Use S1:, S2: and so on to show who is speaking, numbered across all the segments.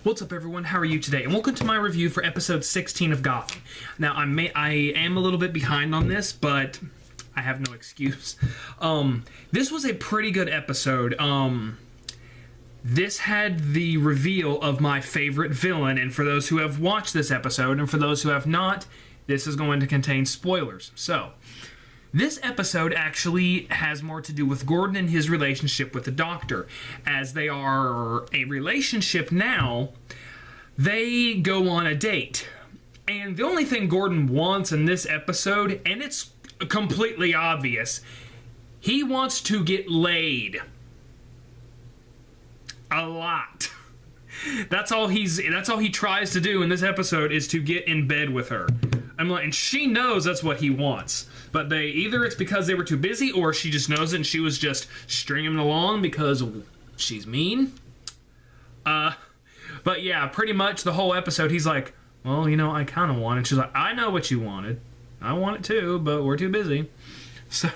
S1: What's up, everyone? How are you today? And welcome to my review for episode 16 of Gotham. Now, I am a little bit behind on this, but I have no excuse. This was a pretty good episode. This had the reveal of my favorite villain, and for those who have watched this episode, and for those who have not, this is going to contain spoilers. So, this episode actually has more to do with Gordon and his relationship with the Doctor. As they are a relationship now, they go on a date. And the only thing Gordon wants in this episode, and it's completely obvious, he wants to get laid. A lot. That's all he tries to do in this episode, is to get in bed with her. And she knows that's what he wants. But either it's because they were too busy, or she just knows it and she was just stringing him along because she's mean. But yeah, pretty much the whole episode, he's like, well, you know, I kind of want it. She's like, I know what you wanted. I want it too, but we're too busy. So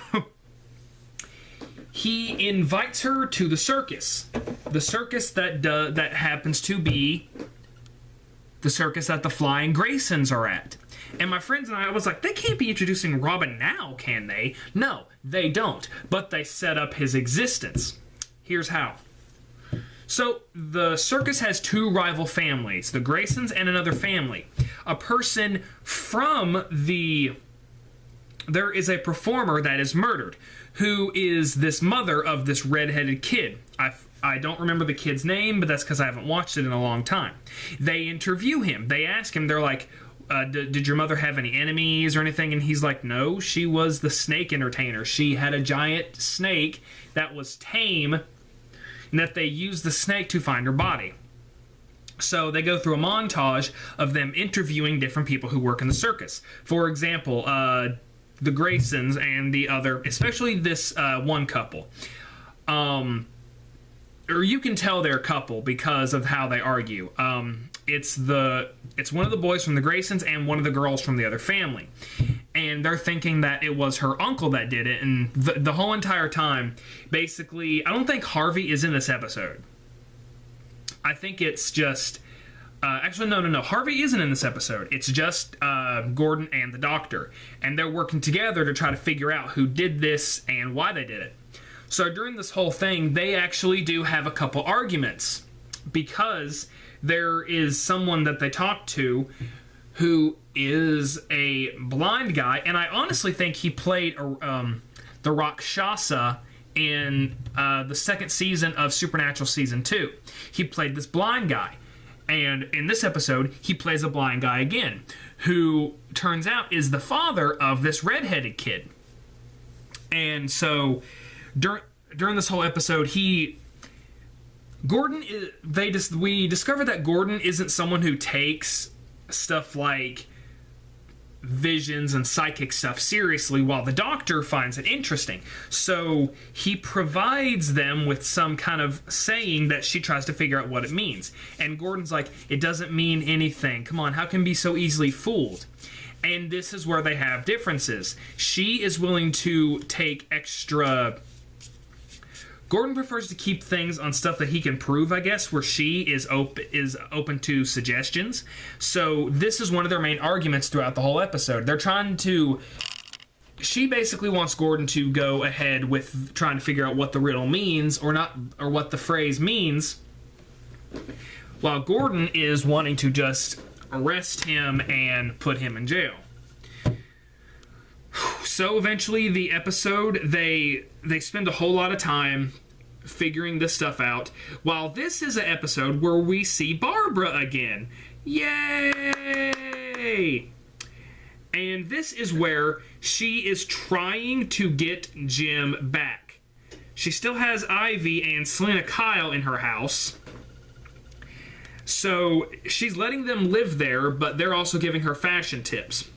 S1: he invites her to the circus. The circus that happens to be the circus that the Flying Graysons are at. And my friends and I was like, they can't be introducing Robin now, can they? No, they don't. But they set up his existence. Here's how. So, the circus has two rival families, the Graysons and another family. A person from there is a performer that is murdered, who is this mother of this red-headed kid. I don't remember the kid's name, but that's because I haven't watched it in a long time. They interview him. They ask him, they're like, did your mother have any enemies or anything? And he's like, no, she was the snake entertainer. She had a giant snake that was tame, and that they used the snake to find her body. So they go through a montage of them interviewing different people who work in the circus. For example, the Graysons and the other, especially this one couple. Or you can tell they're a couple because of how they argue. It's one of the boys from the Graysons and one of the girls from the other family. And they're thinking that it was her uncle that did it. And the whole entire time, basically, I don't think Harvey is in this episode. I think it's just... actually, no. Harvey isn't in this episode. It's just Gordon and the Doctor. And they're working together to try to figure out who did this and why they did it. So during this whole thing, they actually do have a couple arguments. Because there is someone that they talk to who is a blind guy, and I honestly think he played the Rakshasa in the second season of Supernatural Season 2. He played this blind guy, and in this episode, he plays a blind guy again, who turns out is the father of this redheaded kid. And so, during this whole episode, we discover that Gordon isn't someone who takes stuff like visions and psychic stuff seriously, while the Doctor finds it interesting. So he provides them with some kind of saying that she tries to figure out what it means. And Gordon's like, it doesn't mean anything. Come on, how can you be so easily fooled? And this is where they have differences. She is willing to take extra... Gordon prefers to keep things on stuff that he can prove, I guess, where she is open to suggestions. So this is one of their main arguments throughout the whole episode. They're trying to... She basically wants Gordon to go ahead with trying to figure out what the riddle means, or what the phrase means, while Gordon is wanting to just arrest him and put him in jail. So eventually the episode, they spend a whole lot of time figuring this stuff out, while this is an episode where we see Barbara again. Yay! And this is where she is trying to get Jim back. She still has Ivy and Selena Kyle in her house. So she's letting them live there, but they're also giving her fashion tips.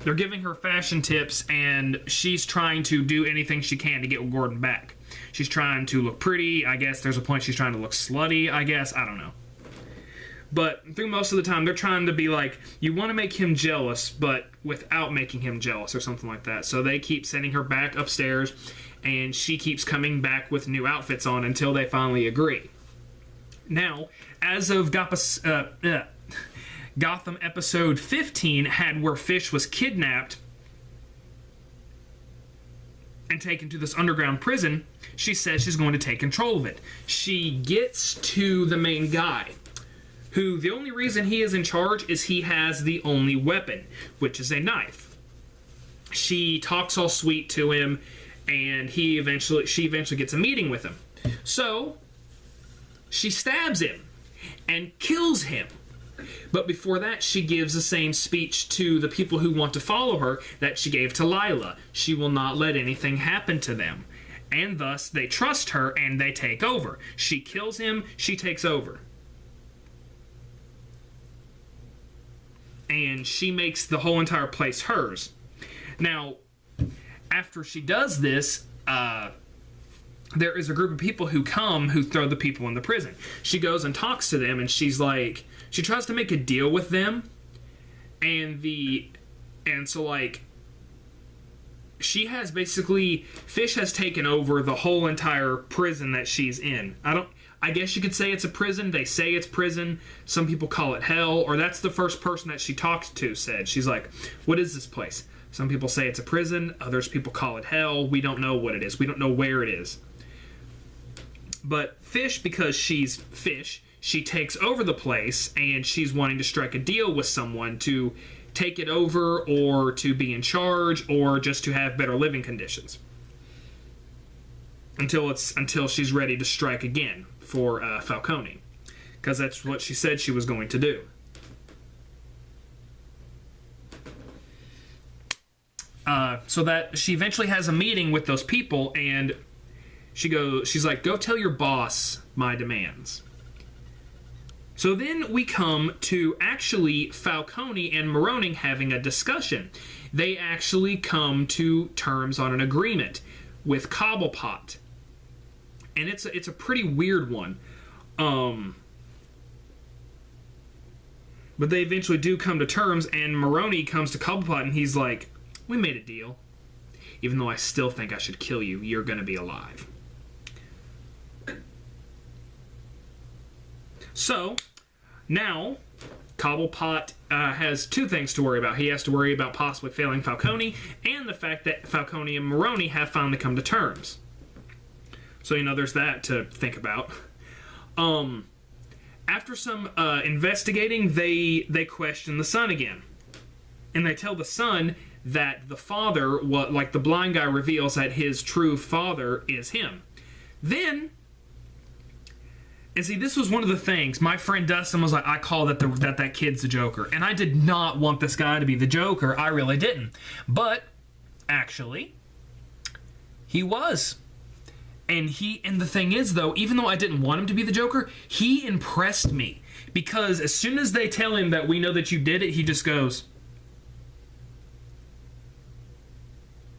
S1: They're giving her fashion tips, and she's trying to do anything she can to get Gordon back. She's trying to look pretty. I guess there's a point she's trying to look slutty, I guess. I don't know. But through most of the time, they're trying to be like, you want to make him jealous, but without making him jealous or something like that. So they keep sending her back upstairs, and she keeps coming back with new outfits on until they finally agree. Now, as of Gotham episode 15 had where Fish was kidnapped and taken to this underground prison, she says she's going to take control of it. She gets to the main guy, who the only reason he is in charge is he has the only weapon, which is a knife. She talks all sweet to him, and she eventually gets a meeting with him. So she stabs him and kills him. But before that, she gives the same speech to the people who want to follow her that she gave to Lila. She will not let anything happen to them. And thus, they trust her and they take over. She kills him, she takes over. And she makes the whole entire place hers. Now, after she does this, there is a group of people who come who throw the people in the prison. She goes and talks to them, and she's like, she tries to make a deal with them, and so like, she has basically, Fish has taken over the whole entire prison that she's in. I guess you could say it's a prison. They say it's prison. Some people call it hell, or that's the first person that she talked to said. She's like, what is this place? Some people say it's a prison. Others people call it hell. We don't know what it is. We don't know where it is. But Fish, because she's Fish, she takes over the place, and she's wanting to strike a deal with someone to take it over, or to be in charge, or just to have better living conditions. Until she's ready to strike again for Falcone, because that's what she said she was going to do. So that she eventually has a meeting with those people, and she's like, go tell your boss my demands. So then we come to actually Falcone and Maroni having a discussion. They actually come to terms on an agreement with Cobblepot. And it's a pretty weird one. But they eventually do come to terms, and Maroni comes to Cobblepot, and he's like, we made a deal. Even though I still think I should kill you, you're going to be alive. So, now, Cobblepot has two things to worry about. He has to worry about possibly failing Falcone, and the fact that Falcone and Maroni have finally come to terms. So, there's that to think about. After some investigating, they question the son again. And they tell the son that the father, like the blind guy reveals that his true father is him. Then, and see, this was one of the things. My friend Dustin was like, I call that kid's the Joker. And I did not want this guy to be the Joker. I really didn't. But, actually, he was. And the thing is, though, even though I didn't want him to be the Joker, he impressed me. Because as soon as they tell him that we know that you did it, he just goes,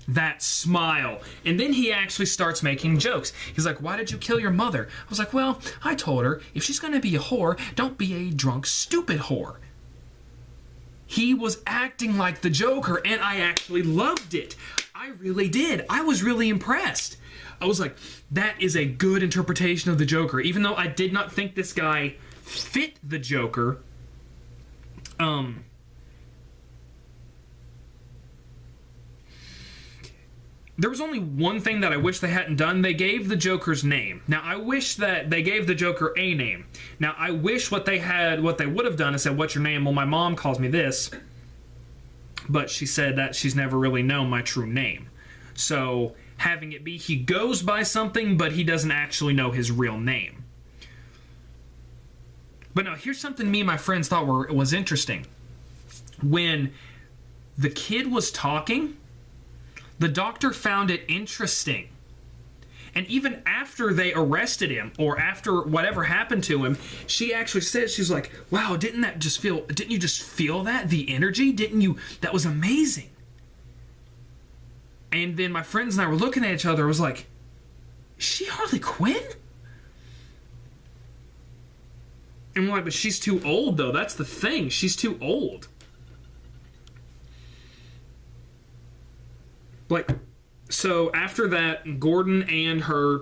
S1: that smile. And then he actually starts making jokes. He's like, why did you kill your mother? I was like, well, I told her, if she's going to be a whore, don't be a drunk, stupid whore. He was acting like the Joker, and I actually loved it. I really did. I was really impressed. I was like, that is a good interpretation of the Joker. Even though I did not think this guy fit the Joker, there was only one thing that I wish they hadn't done. They gave the Joker's name. Now, I wish that they gave the Joker a name. Now, I wish what they would have done is said, what's your name? Well, my mom calls me this. But she said that she's never really known my true name. So, having it be he goes by something, but he doesn't actually know his real name. But now, here's something me and my friends thought was interesting. When the kid was talking, the doctor found it interesting. And even after they arrested him, or after whatever happened to him, she actually said, she's like, wow, didn't you just feel that? The energy? That was amazing. And then my friends and I were looking at each other, I was like, is she Harley Quinn? And we're like, but she's too old, though. That's the thing. She's too old. Like, So after that, Gordon and her,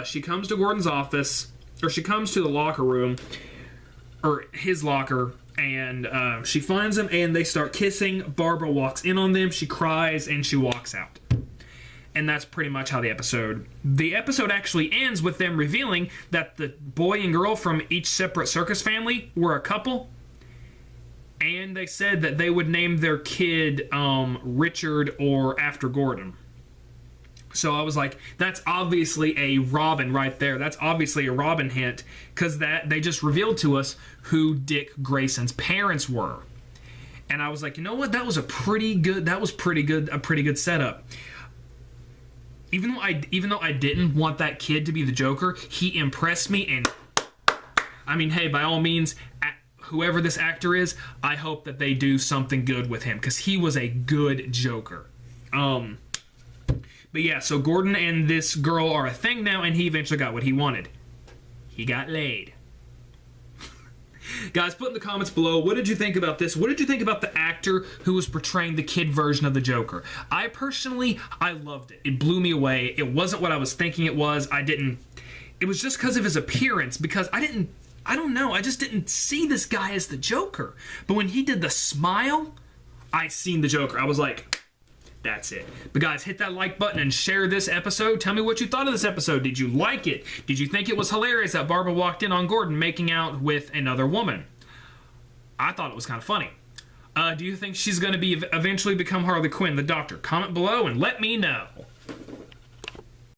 S1: she comes to Gordon's office, or she comes to the locker room, or his locker, and she finds him, and they start kissing. Barbara walks in on them, she cries, and she walks out. And that's pretty much how the episode actually ends with them revealing that the boy and girl from each separate circus family were a couple. And they said that they would name their kid Richard or after Gordon. So I was like, that's obviously a Robin right there. That's obviously a Robin hint, because that they just revealed to us who Dick Grayson's parents were. And I was like, you know what? That was a pretty good setup. Even though I didn't want that kid to be the Joker, he impressed me. And I mean, hey, by all means, whoever this actor is, I hope that they do something good with him, because he was a good Joker. But yeah, so Gordon and this girl are a thing now, and he eventually got what he wanted. He got laid. Guys, put in the comments below, what did you think about this? What did you think about the actor who was portraying the kid version of the Joker? I loved it. It blew me away. It wasn't what I was thinking it was. It was just because of his appearance, because I don't know, I just didn't see this guy as the Joker. But when he did the smile, I seen the Joker. I was like, that's it. But guys, hit that like button and share this episode. Tell me what you thought of this episode. Did you like it? Did you think it was hilarious that Barbara walked in on Gordon making out with another woman? I thought it was kind of funny. Do you think she's going to eventually become Harley Quinn, the Doctor? Comment below and let me know.